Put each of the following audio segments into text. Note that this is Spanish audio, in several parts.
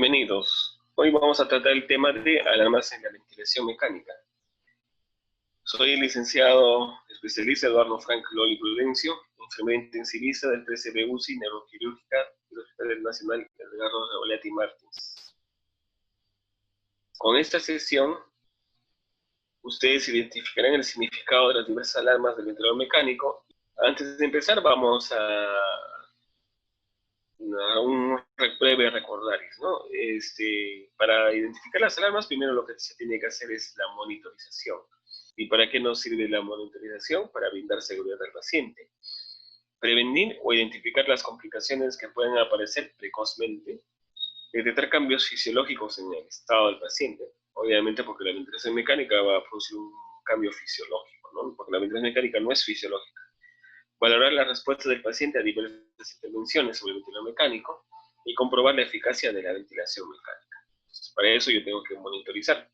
Bienvenidos. Hoy vamos a tratar el tema de alarmas en la ventilación mecánica. Soy el licenciado especialista Eduardo Frank Loli Prudencio, enfermera intensivista del 13B UCI Neuroquirúrgica del Hospital Nacional Edgardo Rebolletti Martins. Con esta sesión, ustedes identificarán el significado de las diversas alarmas del ventilador mecánico. Antes de empezar, vamos a un breve recordaris, ¿no? Para identificar las alarmas, primero lo que se tiene que hacer es la monitorización. ¿Y para qué nos sirve la monitorización? Para brindar seguridad al paciente. Prevenir o identificar las complicaciones que pueden aparecer precozmente. Detectar cambios fisiológicos en el estado del paciente. Obviamente porque la ventilación mecánica va a producir un cambio fisiológico, ¿no? Porque la ventilación mecánica no es fisiológica. Valorar la respuesta del paciente a diversas intervenciones sobre el ventilador mecánico y comprobar la eficacia de la ventilación mecánica. Entonces, para eso yo tengo que monitorizar.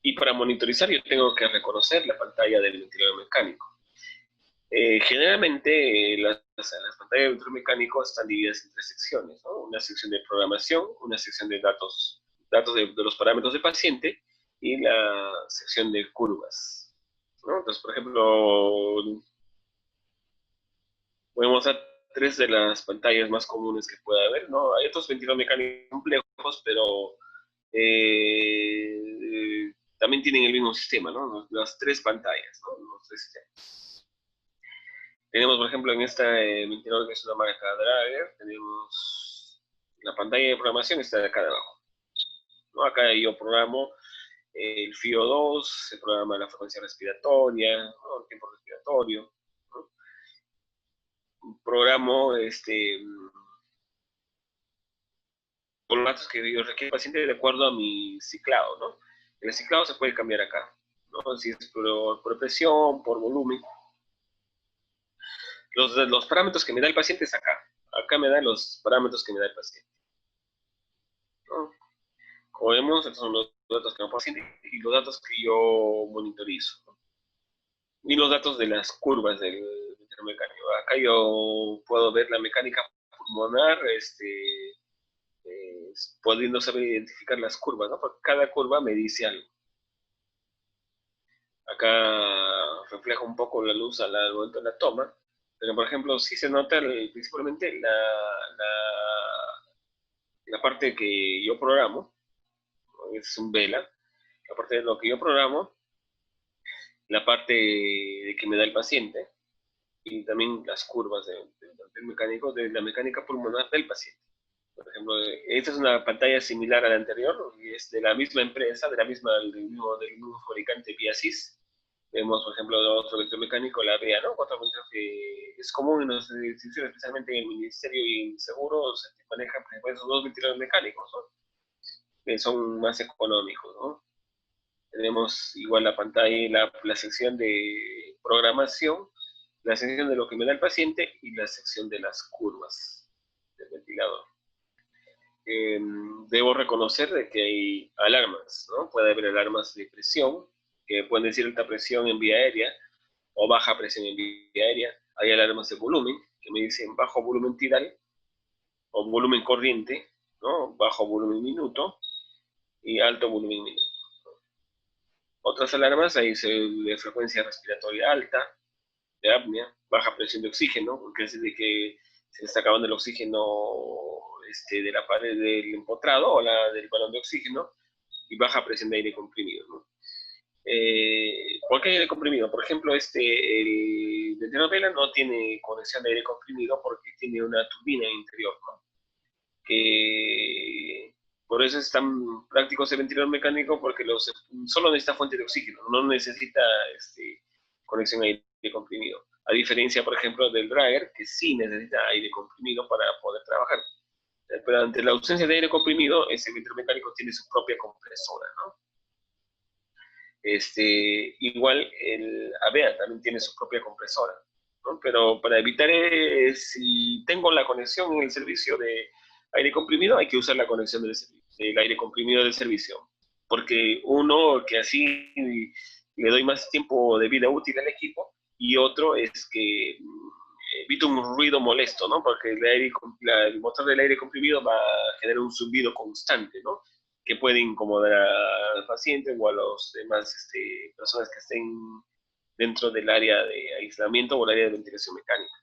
Y para monitorizar yo tengo que reconocer la pantalla del ventilador mecánico. Generalmente las pantallas del ventilador mecánico están divididas en tres secciones, ¿no? Una sección de programación, una sección de datos de los parámetros del paciente y la sección de curvas, ¿no? Entonces, por ejemplo, voy a mostrar tres de las pantallas más comunes que puede haber, ¿no? Hay otros ventiladores mecánicos complejos, pero también tienen el mismo sistema, ¿no? Las tres pantallas, ¿no? Los tres sistemas. Tenemos, por ejemplo, en este ventilador que es una marca Drager, tenemos la pantalla de programación, está de acá de abajo, ¿no? Acá yo programo el FIO2, se programa la frecuencia respiratoria, ¿no? El tiempo respiratorio, ¿no? Programo por los datos que yo requiere el paciente de acuerdo a mi ciclado, ¿no? El ciclado se puede cambiar acá, ¿no? Si es por presión, por volumen. Los parámetros que me da el paciente es acá. Acá me dan los parámetros que me da el paciente, ¿no? Como vemos, estos son los datos que me da el paciente y los datos que yo monitorizo, ¿no? Y los datos de las curvas del mecánico. Acá yo puedo ver la mecánica pulmonar, pudiendo saber identificar las curvas, ¿no? Porque cada curva me dice algo. Acá refleja un poco la luz al momento de la toma, pero por ejemplo, sí se nota principalmente la parte que yo programo, ¿no? Es un vela, la parte de lo que yo programo, la parte de que me da el paciente, y también las curvas del mecánico, de la mecánica pulmonar del paciente. Por ejemplo, esta es una pantalla similar a la anterior, y es de la misma empresa, del mismo fabricante Viasys. Vemos, por ejemplo, otro electromecánico, la VEA, ¿no? Otro que es común en las instituciones, especialmente en el Ministerio y Seguros, se manejan esos dos ventiladores mecánicos, ¿no? Que son más económicos, ¿no? Tenemos igual la pantalla, la sección de programación, la sección de lo que me da el paciente y la sección de las curvas del ventilador. Debo reconocer de que hay alarmas, ¿no? Puede haber alarmas de presión, que pueden decir alta presión en vía aérea o baja presión en vía aérea. Hay alarmas de volumen, que me dicen bajo volumen tidal o volumen corriente, ¿no? Bajo volumen minuto y alto volumen minuto. Otras alarmas hay de frecuencia respiratoria alta, de apnea, baja presión de oxígeno, porque es de que se está acabando el oxígeno de la pared del empotrado o del balón de oxígeno, y baja presión de aire comprimido, ¿no? ¿Por qué aire comprimido? Por ejemplo, el ventilador Vela no tiene conexión de aire comprimido porque tiene una turbina interior, ¿no? Que por eso es tan práctico ese ventilador mecánico, porque solo necesita fuente de oxígeno, no necesita conexión a aire comprimido. A diferencia, por ejemplo, del Drager, que sí necesita aire comprimido para poder trabajar. Pero ante la ausencia de aire comprimido, ese ventilador mecánico tiene su propia compresora, ¿no? Igual el AVEA también tiene su propia compresora, ¿no? Pero para evitar, si tengo la conexión en el servicio de aire comprimido, hay que usar la conexión del aire comprimido del servicio, porque uno, que así le doy más tiempo de vida útil al equipo, y otro es que evita un ruido molesto, ¿no? Porque el motor del aire comprimido va a generar un zumbido constante, ¿no? Que puede incomodar al paciente o a los demás personas que estén dentro del área de aislamiento o el área de ventilación mecánica.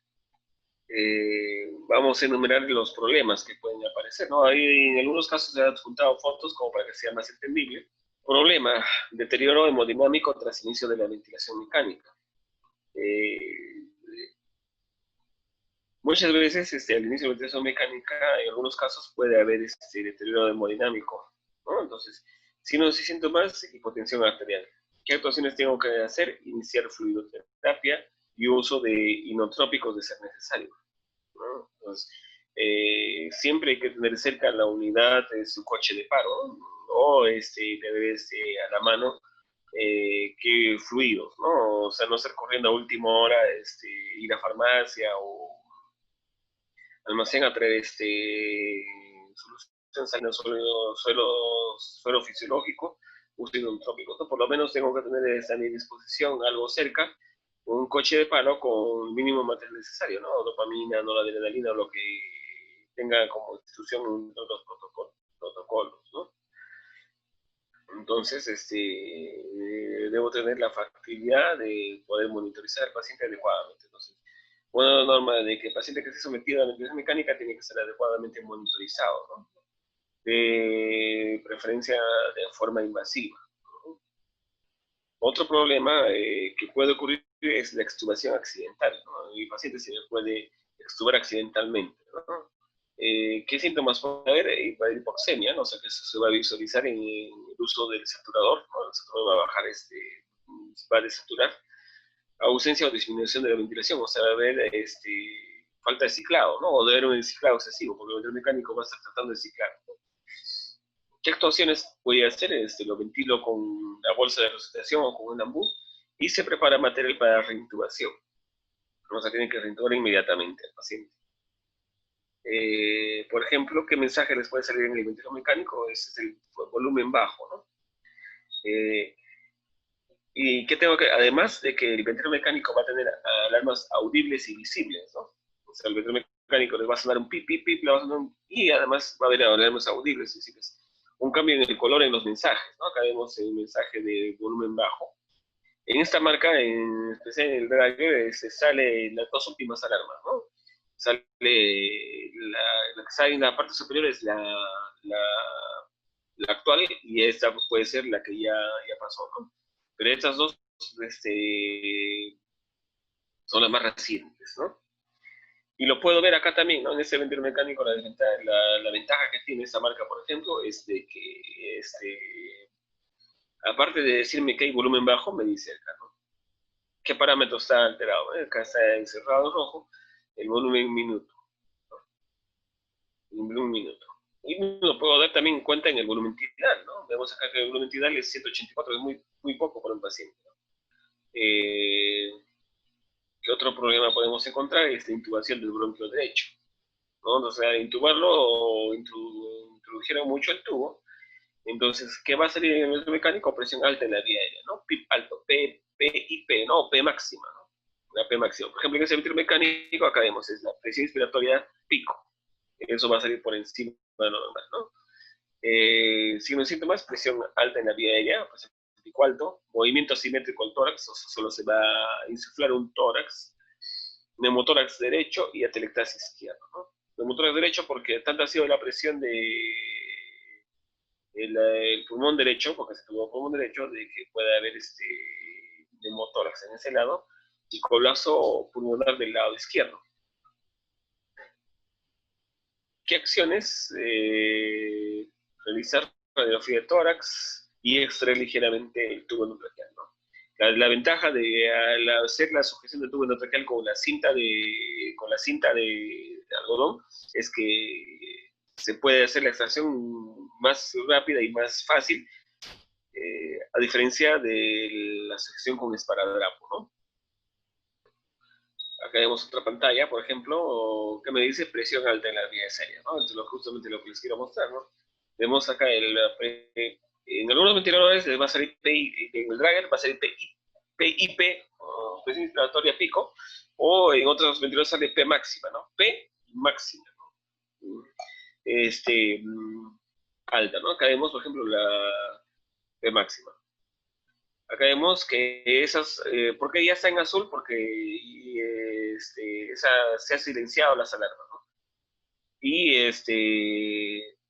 Vamos a enumerar los problemas que pueden aparecer, ¿no? Ahí en algunos casos se han adjuntado fotos como para que sea más entendible. Problema, deterioro hemodinámico tras inicio de la ventilación mecánica. Muchas veces al inicio de la ventilación mecánica, en algunos casos puede haber deterioro hemodinámico, ¿no? Entonces, signos y síntomas, hipotensión arterial. ¿Qué actuaciones tengo que hacer? Iniciar fluidoterapia y uso de inotrópicos de ser necesario, ¿no? Entonces, siempre hay que tener cerca la unidad de su coche de paro, ¿no? O tener a la mano qué fluidos, ¿no? O sea, no estar corriendo a última hora, ir a farmacia o almacén a traer solución salina, suelo fisiológico, uso inotrópico, ¿no? Por lo menos tengo que tener a mi disposición algo cerca, un coche de palo con el mínimo material necesario, ¿no? Dopamina, noradrenalina, o lo que tenga como institución los protocolos, ¿no? Entonces, debo tener la facilidad de poder monitorizar al paciente adecuadamente. Entonces, una norma de que el paciente que esté sometido a la ventilación mecánica tiene que ser adecuadamente monitorizado, ¿no? De preferencia de forma invasiva, ¿no? Otro problema que puede ocurrir es la extubación accidental, ¿no? El paciente se puede extubar accidentalmente, ¿no? ¿Qué síntomas puede haber? Puede haber hipoxemia, ¿no? O sea que eso se va a visualizar en el uso del saturador, ¿no? El saturador va a bajar, va a desaturar. Ausencia o disminución de la ventilación, o sea, va a haber falta de ciclado, ¿no? O debe haber un ciclado excesivo, porque el ventilador mecánico va a estar tratando de ciclar, ¿no? ¿Qué actuaciones voy a hacer? Lo ventilo con la bolsa de resucitación o con un ambú y se prepara material para reintubación. O sea, tiene que reintubar inmediatamente al paciente. Por ejemplo, ¿qué mensaje les puede salir en el ventilador mecánico? Ese es el volumen bajo, ¿no? ¿Y qué tengo que, además de que el ventilador mecánico va a tener alarmas audibles y visibles, ¿no? O sea, el ventilador mecánico les va a sonar un pip, pip, pip, le va a sonar y además va a haber alarmas audibles y visibles. Un cambio en el color en los mensajes, ¿no? Acá vemos el mensaje de volumen bajo. En esta marca, en especial en el Dragger, se sale las dos últimas alarmas, ¿no? Sale la que sale en la parte superior es la actual y esta puede ser la que ya pasó, ¿no? Pero estas dos son las más recientes, ¿no? Y lo puedo ver acá también, ¿no? En este ventilador mecánico, la ventaja que tiene esta marca, por ejemplo, es de que, aparte de decirme que hay volumen bajo, me dice acá, ¿no? ¿Qué parámetro está alterado? Acá está encerrado rojo, el volumen minuto, ¿no? El volumen minuto. Y lo puedo dar también en cuenta en el volumen tidal, ¿no? Vemos acá que el volumen tidal es 184, es muy poco para un paciente, ¿no? ¿Qué otro problema podemos encontrar? Es la intubación del bronquio derecho, ¿no? O sea, intubarlo o introdujeron mucho el tubo. Entonces, ¿qué va a salir en el mecánico? Presión alta en la vía aérea, ¿no? PIP alto, P y P, ¿no? P máxima, ¿no? La P máxima. Por ejemplo, en ese ventilador mecánico, acá vemos, es la presión inspiratoria pico. Eso va a salir por encima de lo normal, ¿no? Signos y síntomas, presión alta en la vía aérea, presión pico alto, movimiento asimétrico al tórax, o sea, solo se va a insuflar un tórax, neumotórax derecho y atelectasis izquierdo, ¿no? Neumotórax derecho porque tanto ha sido la presión de el pulmón derecho, porque se tuvo pulmón derecho, de que puede haber neumotórax en ese lado y colapso pulmonar del lado izquierdo. ¿Qué acciones? Realizar radiografía de tórax y extraer ligeramente el tubo endotraqueal, ¿no? La ventaja de al hacer la sujeción del tubo endotraqueal con la cinta de algodón es que se puede hacer la extracción más rápida y más fácil, a diferencia de la sujeción con esparadrapo, ¿no? Acá vemos otra pantalla, por ejemplo, que me dice presión alta en la vía aérea, ¿no? Entonces, justamente lo que les quiero mostrar, ¿no? Vemos acá en algunos ventiladores va a salir PI, en el Dragger va a salir PI, PIP, o presión inspiratoria pico, o en otros ventiladores sale P máxima, ¿no? P máxima, ¿no? Alta, ¿no? Acá vemos, por ejemplo, la P máxima. Acá vemos que esas, ¿por qué ya está en azul? Porque se ha silenciado las alarmas, ¿no? Y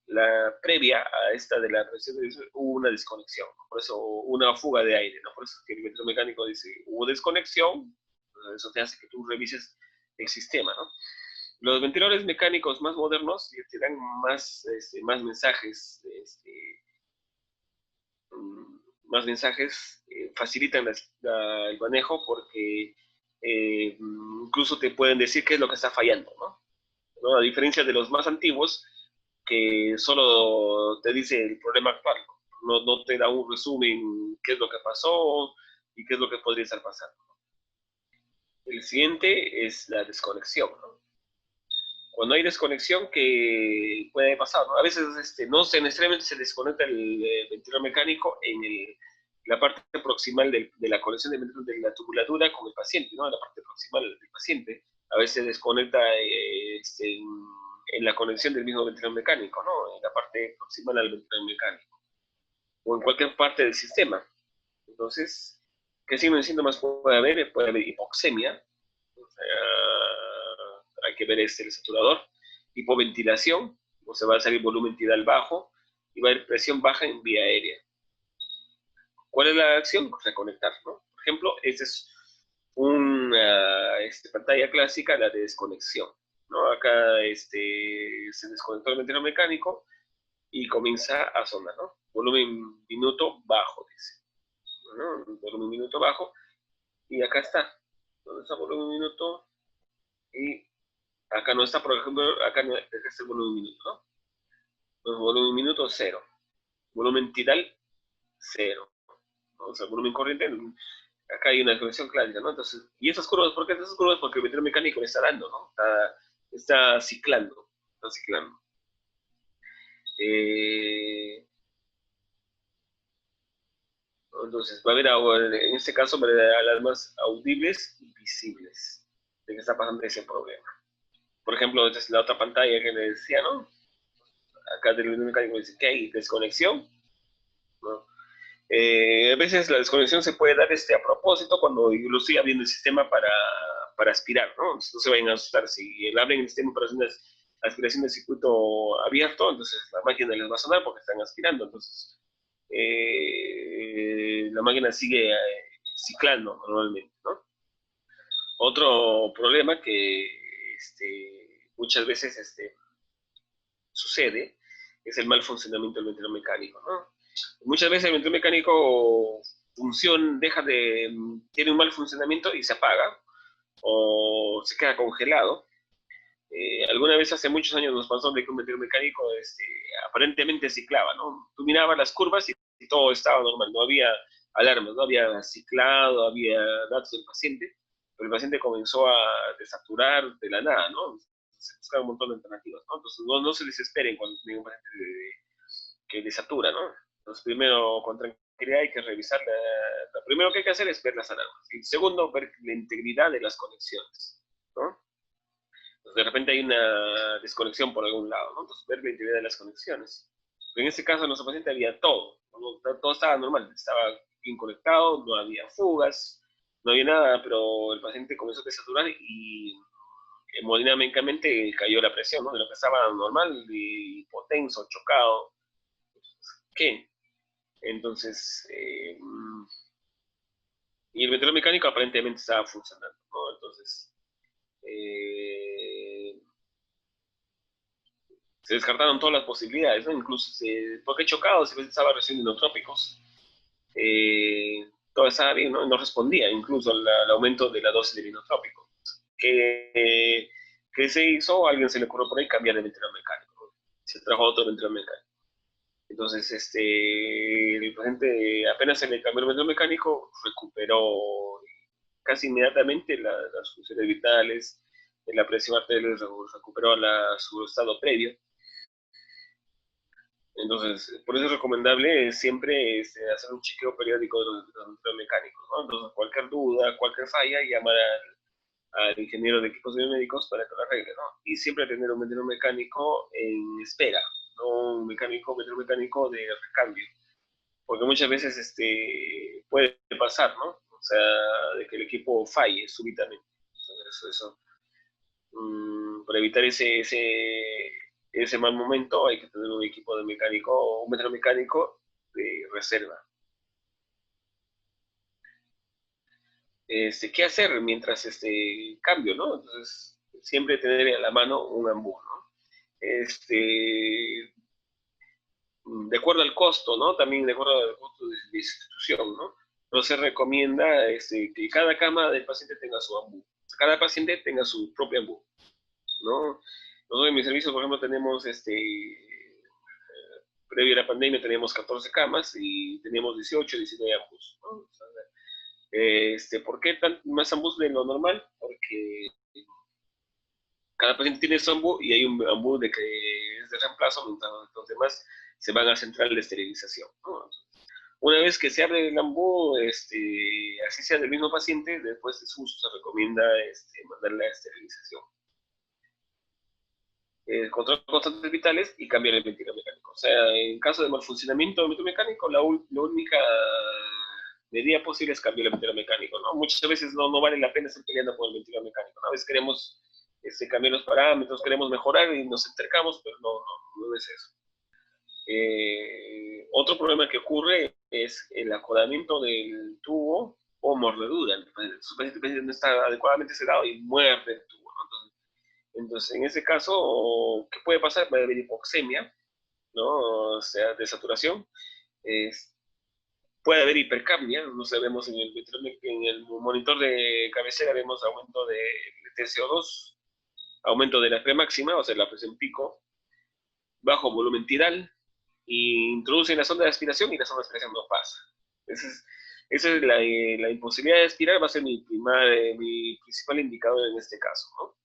la previa a esta de la presión hubo una desconexión, ¿no? Por eso una fuga de aire, ¿no? Por eso es que el ventilador mecánico dice, hubo desconexión, eso te hace que tú revises el sistema, ¿no? Los ventiladores mecánicos más modernos te dan más mensajes, más mensajes, facilitan el manejo porque incluso te pueden decir qué es lo que está fallando, ¿no? ¿No? A diferencia de los más antiguos, que solo te dice el problema actual, no te da un resumen qué es lo que pasó y qué es lo que podría estar pasando. El siguiente es la desconexión, ¿no? Cuando hay desconexión, ¿qué puede pasar? ¿No? A veces no necesariamente se desconecta el ventilador mecánico en la parte proximal de la conexión de la tubulatura con el paciente, ¿no? La parte proximal del paciente. A veces se desconecta en la conexión del mismo ventilador mecánico, ¿no? En la parte proximal al ventilador mecánico. O en cualquier parte del sistema. Entonces, ¿qué signos y síntomas puede haber? Puede haber hipoxemia, o sea, hay que ver el saturador, hipoventilación, o se va a salir volumen tidal bajo, y va a haber presión baja en vía aérea. ¿Cuál es la acción? Reconectar, ¿no? Por ejemplo, esta es una pantalla clásica, la de desconexión, ¿no? Acá se desconectó el ventilador mecánico y comienza a sonar, ¿no? Volumen minuto bajo, dice, ¿no? Volumen minuto bajo, y acá está, ¿dónde está volumen minuto? Y acá no está, por ejemplo, acá no está el volumen minuto, ¿no? Entonces, volumen minuto, cero. Volumen tidal, cero. ¿No? O sea, volumen corriente, acá hay una desconexión clásica, ¿no? Entonces, ¿y esas curvas? ¿Por qué esas curvas? Porque el ventilador mecánico le está dando, ¿no? Está ciclando, está ciclando. Entonces, va a haber, en este caso, va a haber alarmas audibles y visibles de que está pasando ese problema. Por ejemplo, esta es la otra pantalla que le decía, ¿no? Acá del ventilador mecánico dice que hay desconexión, ¿no? A veces la desconexión se puede dar a propósito cuando lo estoy abriendo el sistema para aspirar, ¿no? Entonces, no se vayan a asustar. Si abren el sistema para hacer una aspiración de circuito abierto, entonces la máquina les va a sonar porque están aspirando. Entonces, la máquina sigue ciclando normalmente, ¿no? Otro problema que muchas veces sucede es el mal funcionamiento del ventilador mecánico, ¿no? Muchas veces el ventilador mecánico tiene un mal funcionamiento y se apaga o se queda congelado. Alguna vez hace muchos años nos pasó de que un ventilador mecánico aparentemente ciclaba, ¿no? Tú mirabas las curvas y todo estaba normal, no había alarmas, no había ciclado, había datos del paciente, pero el paciente comenzó a desaturar de la nada, ¿no? Se buscaron un montón de alternativas, ¿no? Entonces no se desesperen cuando tienen un paciente que desatura, ¿no? Entonces primero con tranquilidad hay que revisar, lo primero que hay que hacer es ver las alarmas, y segundo ver la integridad de las conexiones, ¿no? De repente hay una desconexión por algún lado, ¿no? Entonces, ver la integridad de las conexiones. Pero en este caso, en nuestro paciente había todo, ¿no? Todo estaba normal, estaba bien conectado, no había fugas, no había nada, pero el paciente comenzó a desaturar y hemodinámicamente cayó la presión, ¿no? De lo que estaba normal, hipotenso, chocado. ¿Qué? Entonces, y el ventilador mecánico aparentemente estaba funcionando, ¿no? Entonces, se descartaron todas las posibilidades, ¿no? Incluso, porque chocado, se estaba recibiendo inotrópicos, todo estaba bien, ¿no? No respondía incluso al aumento de la dosis del inotrópico. ¿Qué se hizo? A alguien se le ocurrió por ahí cambiar el ventilador mecánico, ¿no? Se trajo otro ventilador mecánico. Entonces, el paciente apenas se le cambió el ventilador mecánico, recuperó casi inmediatamente las funciones vitales, la presión arterial recuperó su estado previo. Entonces, por eso es recomendable siempre hacer un chequeo periódico de los mecánicos, ¿no? Entonces, cualquier duda, cualquier falla, llamar al ingeniero de equipos biomédicos para que lo arregle, ¿no? Y siempre tener un vendedor mecánico en espera, no un vendedor mecánico de recambio, porque muchas veces puede pasar, ¿no? O sea, de que el equipo falle súbitamente. Eso, para evitar ese mal momento hay que tener un equipo de mecánico o un vendedor mecánico de reserva. ¿Qué hacer mientras cambio, no? Entonces, siempre tener a la mano un ambú, ¿no? De acuerdo al costo, ¿no? También de acuerdo al costo de institución, ¿no? No se recomienda que cada cama del paciente tenga su ambú. Cada paciente tenga su propio ambú, ¿no? Nosotros en mi servicio, por ejemplo, tenemos previo a la pandemia teníamos 14 camas y teníamos 18, 19 ambús, ¿no? O sea, ¿por qué más ambús de lo normal? Porque cada paciente tiene su ambú y hay un ambú de que es de reemplazo, mientras los demás se van a central de esterilización, ¿no? Una vez que se abre el ambú, así sea del mismo paciente, después de su uso se recomienda mandarle a esterilización. Control constantes vitales y cambiar el ventilador mecánico. O sea, en caso de malfuncionamiento del ventilador mecánico, la única medida posible es cambiar el ventilador mecánico, ¿no? Muchas veces no vale la pena estar peleando por el ventilador mecánico, ¿no? A veces queremos cambiar los parámetros, queremos mejorar y nos acercamos, pero no es eso. Otro problema que ocurre es el acodamiento del tubo o mordedura. Su paciente no está adecuadamente sedado y muerde el tubo, ¿no? Entonces, en ese caso, ¿qué puede pasar? Puede haber hipoxemia, ¿no? O sea, de saturación. Puede haber hipercapnia, no sabemos en el monitor de cabecera vemos aumento de TCO2, aumento de la P máxima, o sea, la presión pico, bajo volumen tidal, y introducen la sonda de aspiración y la sonda de aspiración no pasa. Esa es la imposibilidad de aspirar, va a ser mi principal indicador en este caso, ¿no?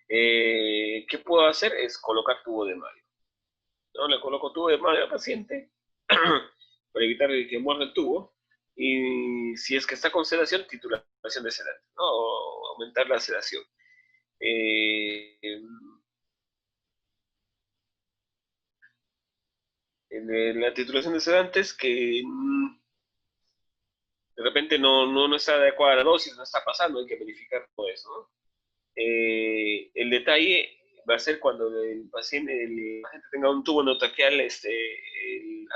¿Qué puedo hacer? Es colocar tubo de mayo, ¿no? Le coloco tubo de mayo al paciente para evitar que muerda el tubo, y si es que está con sedación, titulación de sedante, ¿no? O aumentar la sedación. En la titulación de sedantes, que de repente no está adecuada la dosis, no está pasando, hay que verificar todo eso, ¿no? El detalle va a ser cuando el paciente tenga un tubo endotraqueal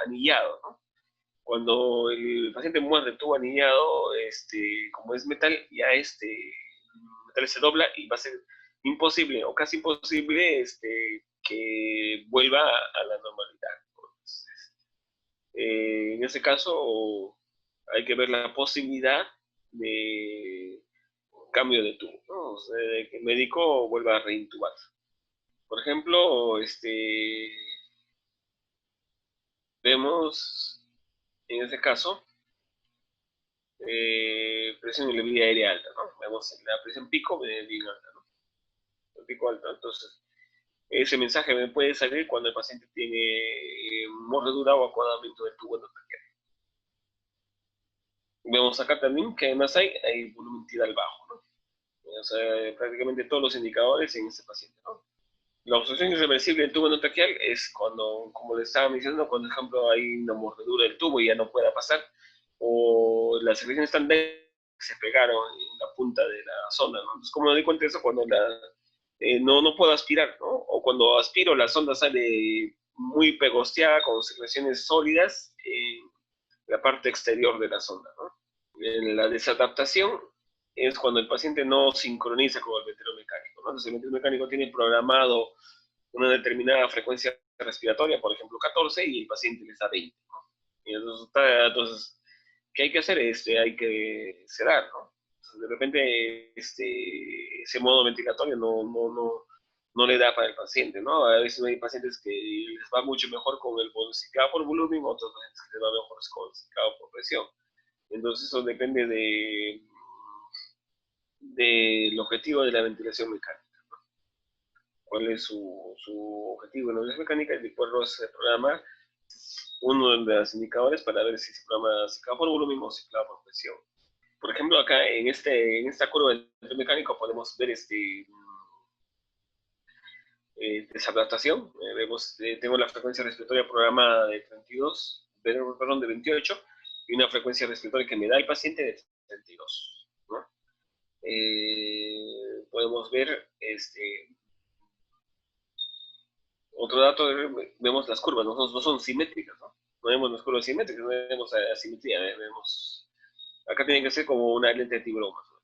anillado, ¿no? Cuando el paciente muerde el tubo anillado, como es metal, ya el metal se dobla y va a ser imposible o casi imposible que vuelva a la normalidad. Entonces, en ese caso, hay que ver la posibilidad de cambio de tubo, ¿no? O sea, de que el médico vuelva a reintubar. Por ejemplo, vemos en este caso presión en la vía aérea alta, ¿no? Vemos la presión pico bien alta, ¿no? El pico alto. Entonces, ese mensaje me puede salir cuando el paciente tiene mordedura o acodamiento del tubo endotraqueal. Vemos acá también que además hay volumen tidal bajo, ¿no? O sea, prácticamente todos los indicadores en este paciente, ¿no? La obstrucción irreversible del tubo endotraqueal es cuando, como le estaba mencionando, cuando, por ejemplo, hay una mordedura del tubo y ya no pueda pasar, o las secreciones están que se pegaron en la punta de la sonda, ¿no? Entonces, ¿cómo me doy cuenta de eso? Cuando no puedo aspirar, ¿no? O cuando aspiro, la sonda sale muy pegosteada, con secreciones sólidas en la parte exterior de la sonda, ¿no? En la desadaptación es cuando el paciente no sincroniza con el ventrículo mecánico, ¿no? Entonces, el ventrículo mecánico tiene programado una determinada frecuencia respiratoria, por ejemplo 14, y el paciente le da 20, ¿no? Y entonces, ¿qué hay que hacer? Hay que sedar, ¿no? Entonces, de repente, ese modo ventilatorio no le da para el paciente, ¿no? A veces hay pacientes que les va mucho mejor con el ciclado por volumen, otros pacientes que les va mejor con el ciclado por presión. Entonces, eso depende del objetivo de la ventilación mecánica. cuál es su objetivo en la mecánica y después programar uno de los indicadores para ver si se programa ciclado por volumen o ciclado por presión. Por ejemplo, acá en esta curva del mecánico podemos ver desadaptación. Tengo la frecuencia respiratoria programada de 32, perdón, de 28 y una frecuencia respiratoria que me da el paciente de 32, ¿no? Podemos ver otro dato, vemos las curvas, no son simétricas, ¿no? No vemos las curvas simétricas, no vemos asimetría, vemos... Acá tiene que ser como una lente de tiburón, ¿no?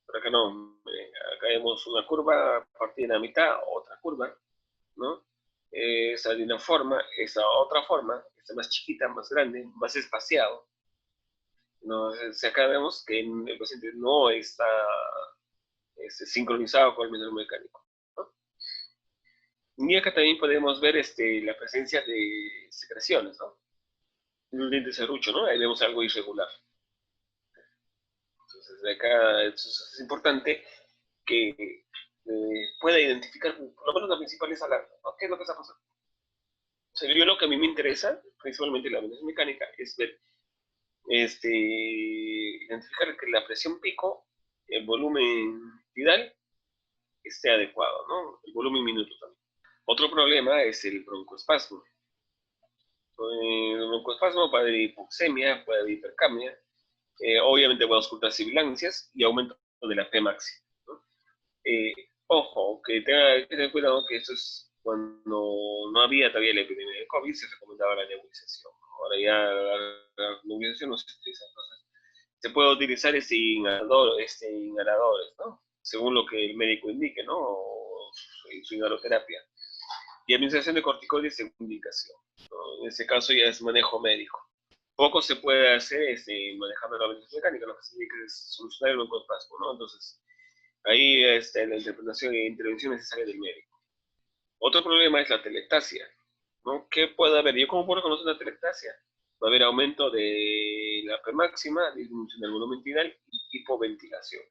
Pero acá no, acá vemos una curva partida en la mitad, otra curva, ¿no? Esa de una forma, esa otra forma, esta más chiquita, más grande, más espaciado. ¿No? Acá vemos que el paciente no está sincronizado con el método mecánico, ¿no? Y acá también podemos ver la presencia de secreciones, ¿no? Un diente serrucho, ¿no? Ahí vemos algo irregular. Entonces, de acá es importante que pueda identificar por lo menos las principales alarmas, ¿no? ¿Qué es lo que está pasando? O sea, yo lo que a mí me interesa, principalmente la venosa mecánica, es ver, identificar que la presión pico, el volumen tidal, esté adecuado, ¿no? El volumen minuto también. Otro problema es el broncoespasmo. El broncoespasmo puede haber hipoxemia, puede haber hipercapnia, obviamente puede auscultar sibilancias y aumento de la P máxima, ¿no? Ojo, que tenga que tener cuidado que esto es cuando no había todavía la epidemia de COVID, se recomendaba la nebulización. Ahora ya la nebulización no se utiliza, entonces se puede utilizar inhaladores, ¿no? Según lo que el médico indique, ¿no? O su inhaloterapia. Y administración de corticoides según indicación, ¿no? En ese caso ya es manejo médico. Poco se puede hacer manejando la ventilación mecánica, lo que se tiene que es solucionar el broncoespasmo, ¿no? Entonces, ahí la interpretación e intervención necesaria del médico. Otro problema es la telectasia, ¿no? ¿Qué puede haber? ¿Yo cómo puedo reconocer la telectasia? Va a haber aumento de la P máxima, disminución del volumen tidal y hipoventilación.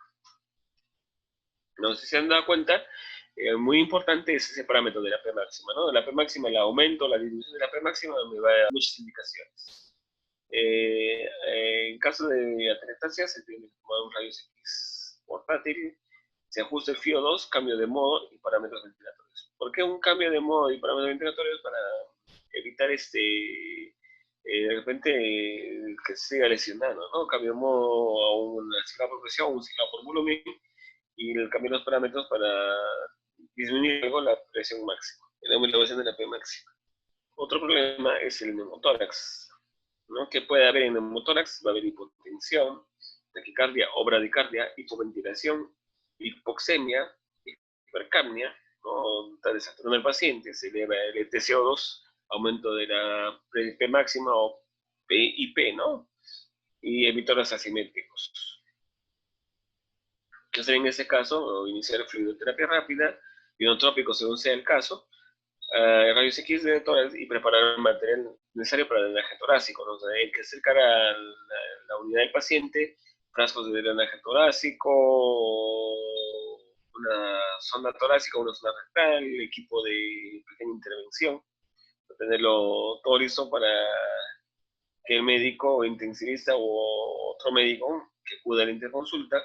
No sé si se han dado cuenta, muy importante es ese parámetro de la P máxima, ¿no? La P máxima, el aumento, la disminución de la P máxima me va a dar muchas indicaciones. En caso de atenestasia, se tiene que tomar un rayos X portátil, se ajusta el FIO2, cambio de modo y parámetros ventilatorios. ¿Por qué un cambio de modo y parámetros ventilatorios? Para evitar de repente que se siga lesionando, ¿no? Cambio de modo a un ciclado por presión, un ciclado por volumen, y el cambio de los parámetros para disminuir luego la presión máxima, la elevación de la P máxima. Otro problema es el neumotórax, ¿no? ¿Qué puede haber en neumotórax? Va a haber hipotensión, taquicardia o bradicardia, hipoventilación, hipoxemia, hipercapnia, ¿no? Está desaturando el paciente, se eleva el TCO2, aumento de la P máxima o PIP, ¿no? Y emisores asimétricos. Entonces, en ese caso, iniciar fluidoterapia rápida, inotrópico según sea el caso, rayos X de tórax y preparar el material necesario para el drenaje torácico, ¿no? O sea, hay que acercar a la unidad del paciente, frascos de drenaje torácico, una sonda torácica, una sonda rectal, equipo de pequeña intervención, tenerlo todo listo para que el médico o intensivista o otro médico que acuda a la interconsulta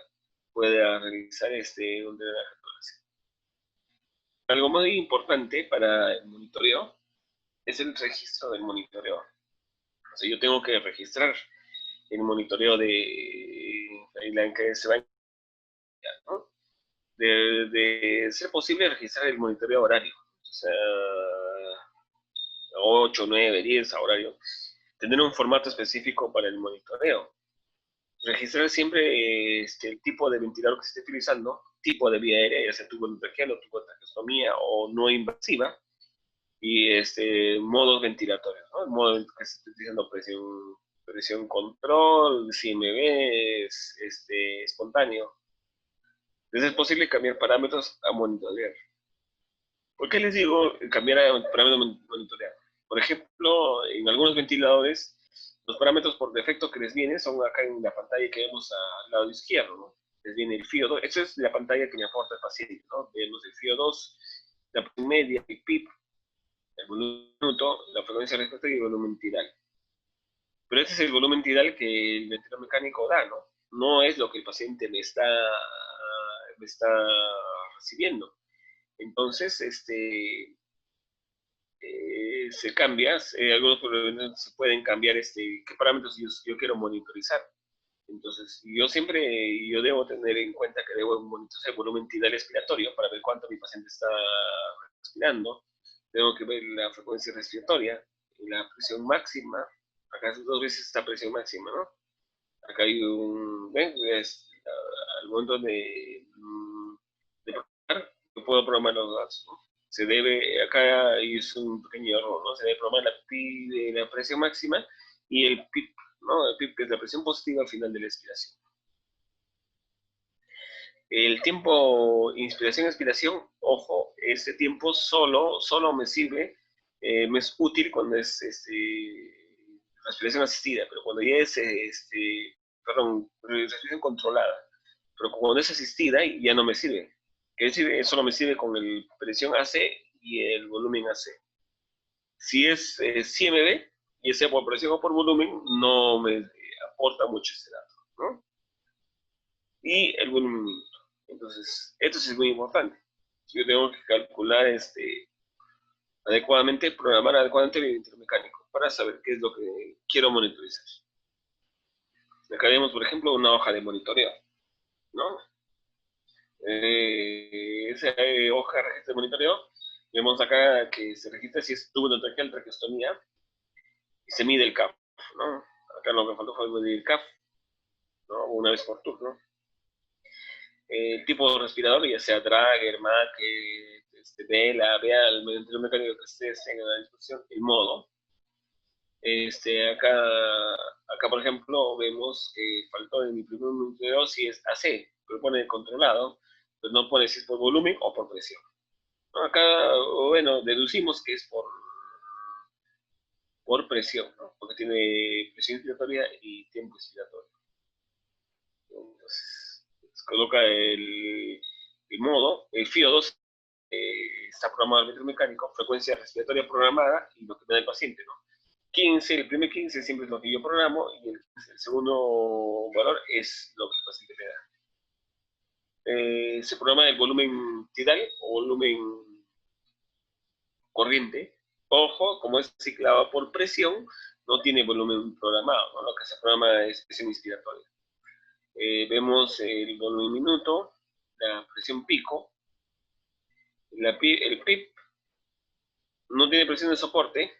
pueda realizar un drenaje torácico. Algo muy importante para el monitoreo es el registro del monitoreo. O sea, yo tengo que registrar el monitoreo de la que se va a enviar, ¿no? De ser posible registrar el monitoreo horario. O sea, 8, 9, 10 a horario. Tener un formato específico para el monitoreo. Registrar siempre el tipo de ventilador que se esté utilizando, tipo de vía aérea, ya sea tubo endotraqueal o tubo de traqueostomía o no invasiva, y modos ventilatorios, ¿no? El modo que se esté utilizando presión control, CMB, espontáneo. Entonces es posible cambiar parámetros a monitorear. ¿Por qué les digo cambiar a parámetros monitorear? Por ejemplo, en algunos ventiladores, los parámetros por defecto que les vienen son acá en la pantalla que vemos al lado izquierdo, ¿no? les viene el FIO2, esa es la pantalla que me aporta el paciente, ¿no? Vemos el FIO2, la presión media, el PIP, el volumen minuto, la frecuencia respiratoria y el volumen tidal. Pero ese es el volumen tidal que el ventilador mecánico da, ¿no? No es lo que el paciente me está recibiendo. Entonces, se cambia, algunos se pueden cambiar qué parámetros yo quiero monitorizar. Entonces, yo debo tener en cuenta que debo monitorizar el volumen tidal expiratorio para ver cuánto mi paciente está respirando. Tengo que ver la frecuencia respiratoria, la presión máxima. Acá es 2 veces esta presión máxima, ¿no? Acá hay ¿ven? Al momento de programar, yo puedo programar los datos, ¿no? Acá hice un pequeño error, ¿no? Se debe programar la presión máxima y el PIP, ¿no? El PIP, que es la presión positiva al final de la expiración. El tiempo inspiración-expiración, ojo, este tiempo solo me sirve, me es útil cuando es respiración asistida, pero cuando ya es, perdón, respiración controlada, pero cuando es asistida ya no me sirve. Es decir, solo me sirve con el presión AC y el volumen AC. Si es CMB, ya sea por presión o por volumen, no me aporta mucho ese dato, ¿no? Y el volumen minuto. Entonces, esto sí es muy importante. Yo tengo que calcular adecuadamente, programar adecuadamente el ventilador mecánico para saber qué es lo que quiero monitorizar. Acá vemos, por ejemplo, una hoja de monitoreo, ¿no? Esa hoja de registro de monitoreo, vemos acá que se registra si es tubo traqueal, traqueostomía, y se mide el CAF, ¿no? Acá lo que faltó fue medir el CAF, ¿no? Una vez por turno. El tipo de respirador, ya sea Drager, Mac, Vela, vea el ventilador mecánico que ustedes tengan a la disposición, el modo. Acá, por ejemplo, vemos que faltó en mi primer monitoreo si es AC, pero pone controlado, pues no pone si es por volumen o por presión. ¿No? Acá, bueno, deducimos que es por presión, ¿no? Porque tiene presión inspiratoria y tiempo expiratorio. Entonces, coloca el modo, el FIO2 está programado al metro mecánico, frecuencia respiratoria programada y lo que me da el paciente, ¿no? 15, el primer 15 siempre es lo que yo programo y el segundo valor es lo que el paciente me da. Se programa el volumen tidal o volumen corriente. Ojo, como es ciclado por presión, no tiene volumen programado, ¿no? Lo que se programa es presión inspiratoria. Vemos el volumen minuto, la presión pico, el PIP no tiene presión de soporte,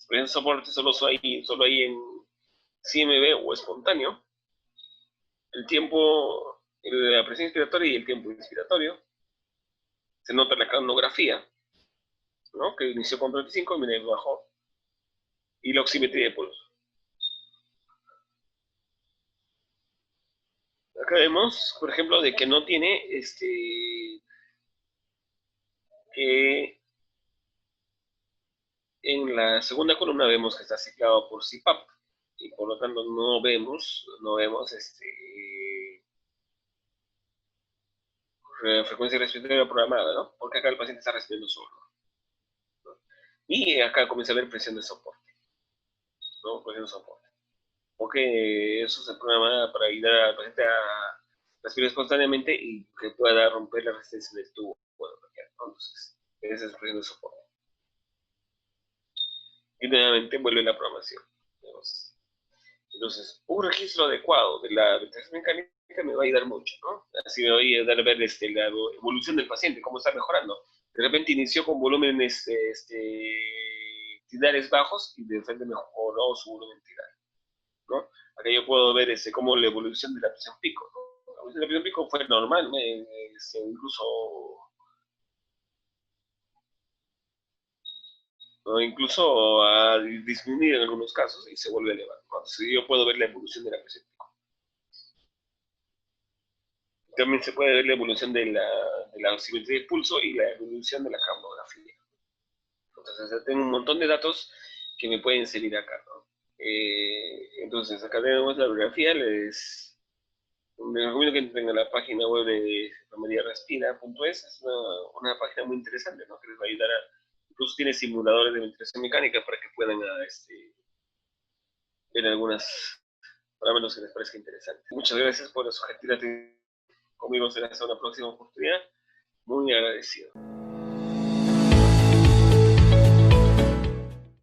presión de soporte solo hay en CMB o espontáneo, el tiempo, la presión inspiratoria y el tiempo inspiratorio, se nota la cronografía, ¿no? Que inició con 35 y me bajó, y la oximetría de pulso. Acá vemos, por ejemplo, de que no tiene que en la segunda columna vemos que está ciclado por CPAP y por lo tanto no vemos frecuencia respiratoria programada, ¿no? Porque acá el paciente está respirando solo, ¿no? Y acá comienza a haber presión de soporte, ¿no? Presión de soporte. Porque eso se programa para ayudar al paciente a respirar espontáneamente y que pueda romper la resistencia del tubo. Bueno, ¿no? Entonces, esa es presión de soporte. Y nuevamente vuelve la programación. Entonces, un registro adecuado de la ventilación mecánica me va a ayudar mucho, ¿no? Así me va a ayudar a ver la evolución del paciente, cómo está mejorando. De repente inició con volúmenes tidales bajos y de repente mejoró su volumen tidal, ¿no? Acá yo puedo ver cómo la evolución de la presión pico, ¿no? La evolución de la presión pico fue normal, incluso a disminuir en algunos casos y se vuelve a elevar, ¿no? Entonces yo puedo ver la evolución de la presión pico. También se puede ver la evolución de la oximetría del pulso y la evolución de la capnografía. Entonces, tengo un montón de datos que me pueden servir acá, ¿no? Entonces, acá tenemos la bibliografía, Les recomiendo que entren a la página web de enfermeriarespira.es. Es una página muy interesante, ¿no? Que les va a ayudar a... Incluso tiene simuladores de ventilación mecánica para que puedan ver algunas parámetros que les parezca interesante. Muchas gracias por la sugerencia conmigo. Será hasta una próxima oportunidad. Muy agradecido.